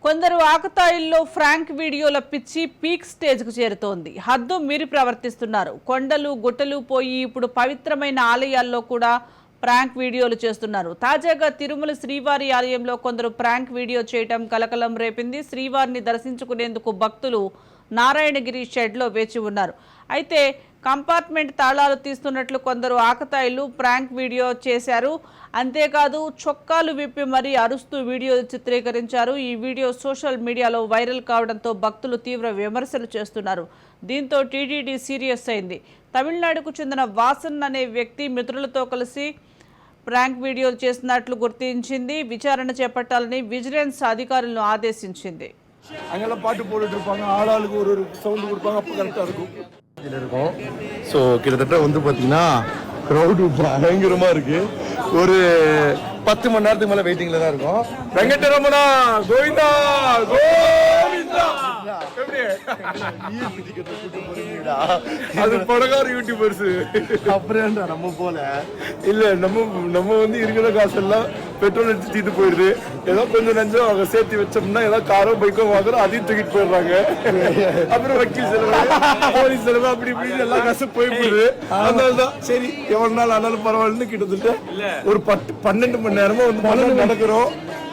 కొందరు ఆకతాయిల్లో ఫ్రాంక్ వీడియోల పిచ్చి పీక్ స్టేజ్కు చేరుతోంది. హద్దు మీరి ప్రవర్తిస్తున్నారు. కొండలు గుట్టలు పోయి ఇప్పుడు పవిత్రమైన ఆలయాల్లో కూడా ప్రాంక్ వీడియోలు చేస్తున్నారు. తాజాగా తిరుమల శ్రీవారి ఆలయంలో కొందరు ప్రాంక్ వీడియో చేయటం కలకలం రేపింది. శ్రీవారిని దర్శించుకునేందుకు భక్తులు నారాయణగిరి షెడ్లో వేచి ఉన్నారు. అయితే కంపార్ట్మెంట్ తాళాలు తీస్తున్నట్లు కొందరు ఆకతాయిలు ప్రాంక్ వీడియో చేశారు. అంతేకాదు చొక్కాలు విప్పి మరీ అరుస్తూ వీడియో చిత్రీకరించారు. ఈ వీడియో సోషల్ మీడియాలో వైరల్ కావడంతో భక్తులు తీవ్ర విమర్శలు చేస్తున్నారు. దీంతో టీటీడీ సీరియస్ అయింది. తమిళనాడుకు చెందిన వాసన్ అనే వ్యక్తి మిత్రులతో కలిసి ప్రాంక్ వీడియోలు చేస్తున్నట్లు గుర్తించింది. విచారణ చేపట్టాలని విజిలెన్స్ అధికారులను ఆదేశించింది. அங்கெல்லாம் பாட்டு போட்டுட்டு இருப்பாங்க, ஆளாளுக்கு ஒரு சவுண்டு கொடுப்பாங்க, அப்போ கரெக்டாக இருக்கும். இதில் இருக்கும். ஸோ கிட்டத்தட்ட வந்து பார்த்தீங்கன்னா க்ரௌடு பயங்கரமாக இருக்கு. ஒரு 10 மணி நேரத்துக்கு மேலே வெயிட்டிங்கில் தான் இருக்கும். வெங்கடரமணா கோவிந்தா கோவிந்தா எப்படி அது படகார யூடியூபர்ஸ் அப்புறம் நம்ம போல இல்லை, நம்ம வந்து இருக்கிற காசெல்லாம் பெட்ரோல் அடிச்சு தீட்டு போயிடுது. ஏதோ கொஞ்சம் நஞ்சம் அவங்க சேர்த்து வச்சோம்னா ஏதோ காரோ பைக்கோ வாங்குறோம், அதையும் தூக்கிட்டு போயிடுறாங்க. அப்புறம் வக்கீல் செலவு, போலீஸ் செலவு, அப்படி இப்படி எல்லா காசும் போயிடுது. அதனாலதான் சரி எவ்வளவு நாள் ஆனாலும் பரவாயில்லன்னு கிட்டத்தட்ட ஒரு 12 மணி நேரமா வந்து நடக்கிறோம்,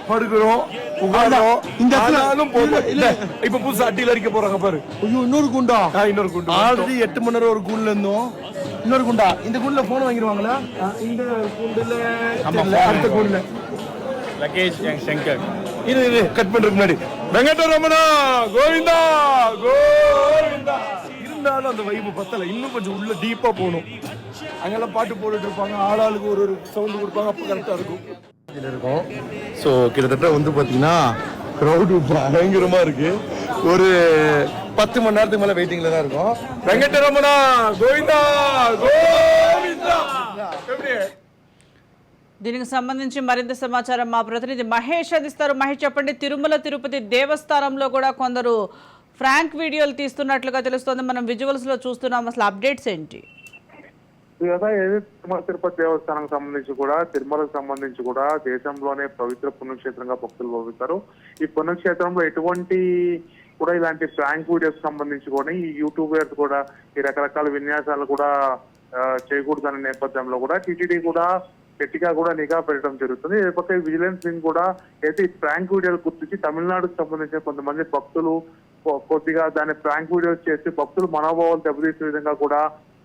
படுக்கிறோம், உட்கார்றோம். இந்த இப்ப புதுசா அட்டியில அடிக்க போறாங்க பாரு. இன்னொரு குண்டா, இன்னொரு குண்டா. ஆல்ரெடி 8 மணி நேரம் ஒரு குண்டுல இருந்தோம். இன்னொரு குண்டா. இந்த குண்டுல போன் வாங்கிடுவாங்களா? இந்த குண்டுல அடுத்த குண்டுல லகேஷ் சங்கர். இது கட் பண்றதுக்கு முன்னாடி வெங்கடரமணா கோவிந்தா கோவிந்தா. இருந்தாலும் அந்த வைப்பு பத்தல, இன்னும் கொஞ்சம் உள்ள டீப்பா போகணும். அங்கெல்லாம் பாட்டு போட்டுட்டு இருப்பாங்க, ஆளாளுக்கு ஒரு சவுண்டு கொடுப்பாங்க, அப்போ கரெக்டா இருக்கும். இதில் இருக்கும். ஸோ கிட்டத்தட்ட வந்து பார்த்தீங்கன்னா க்ரௌடு பயங்கரமாக இருக்கு. ஒரு 10 மணி நேரத்துக்கு மேலே வெயிட்டிங்கில் தான் இருக்கும். வெங்கடரமணா கோவிந்தா கோவிந்தா எப்படி. దీనికి సంబంధించి మరింత సమాచారం మా ప్రతినిధి మహేష్ అందిస్తారు. మహేష్ చెప్పండి, తిరుమల తిరుపతి దేవస్థానంలో కూడా కొందరు ఫ్రాంక్ వీడియోలు తీస్తున్నట్లుగా తెలుస్తోంది. మనం విజువల్స్ లో చూస్తున్నాం. అసలు అప్డేట్స్ ఏంటి? తిరుమల తిరుపతి దేవస్థానం సంబంధించి కూడా, తిరుమలకు సంబంధించి కూడా దేశంలోనే పవిత్ర పుణ్యక్షేత్రంగా భక్తులు భావిస్తారు. ఈ పుణ్యక్షేత్రంలో ఎటువంటి కూడా ఇలాంటి ప్రాంక్ వీడియోస్ సంబంధించి కూడా ఈ యూట్యూబర్స్ కూడా ఈ రకరకాల విన్యాసాలు కూడా చేయకూడదనే నేపథ్యంలో కూడా టీటీడీ కూడా గట్టిగా కూడా నిఘా పెట్టడం జరుగుతుంది. ఏ పక్క విజిలెన్స్ వింగ్ కూడా అయితే ఈ ప్రాంక్ వీడియోలు గుర్తించి తమిళనాడుకు సంబంధించిన కొంతమంది భక్తులు కొద్దిగా దాన్ని ప్రాంక్ వీడియోస్ చేసి భక్తులు మనోభావాలు దెబ్బతీసే విధంగా కూడా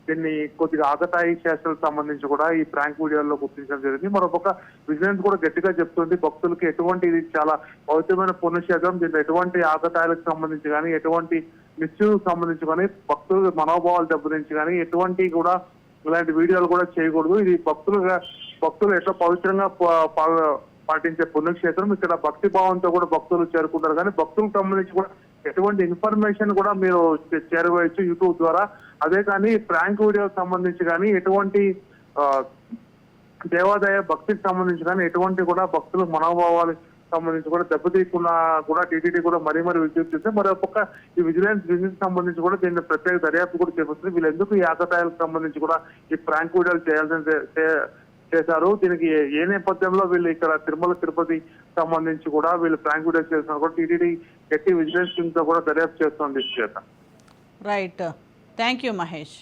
దీన్ని కొద్దిగా ఆకతాయి చేష్టలకు సంబంధించి కూడా ఈ ప్రాంక్ వీడియోల్లో గుర్తించడం జరిగింది. మరొక విజిలెన్స్ కూడా గట్టిగా చెప్తుంది, భక్తులకి ఎటువంటి ఇది చాలా పవిత్రమైన పుణ్యక్షేత్రం, దీంట్లో ఎటువంటి ఆకతాయిలకు సంబంధించి కానీ, ఎటువంటి మిస్యూజ్ సంబంధించి కానీ, భక్తుల మనోభావాలు దెబ్బతించి కానీ ఎటువంటి కూడా ఇలాంటి వీడియోలు కూడా చేయకూడదు. ఇది భక్తులు ఎట్లా పవిత్రంగా పాటించే పుణ్యక్షేత్రం. ఇక్కడ భక్తి భావంతో కూడా భక్తులు చేరుకుంటారు, కానీ భక్తులకు సంబంధించి కూడా ఎటువంటి ఇన్ఫర్మేషన్ కూడా మీరు చేరవేయచ్చు యూట్యూబ్ ద్వారా. అదే కానీ ప్రాంక్ వీడియోకి సంబంధించి కానీ, ఎటువంటి దేవాదాయ భక్తికి సంబంధించి కానీ ఎటువంటి కూడా భక్తుల మనోభావాలకు సంబంధించి కూడా దెబ్బతీయకుండా కూడా టీటీడీ కూడా మరీ విజ్ఞప్తి చేస్తే, మరొక ఈ విజిలెన్స్ బిజినెస్ సంబంధించి కూడా దీన్ని ప్రత్యేక దర్యాప్తు కూడా చేపడుతుంది. వీళ్ళు ఎందుకు ఈ ఆకతాయాలకు సంబంధించి కూడా ఈ ప్రాంక్ వీడియోలు చేశారు, దీనికి ఏ నేపథ్యంలో వీళ్ళు ఇక్కడ తిరుమల తిరుపతి సంబంధించి కూడా వీళ్ళు ప్రాంక్ వీడియోస్ చేస్తున్నారు కూడా టీటీడీ గట్టి విజిలెన్స్ టీమ్ తో కూడా దర్యాప్తు చేస్తోంది. Right, thank you Mahesh.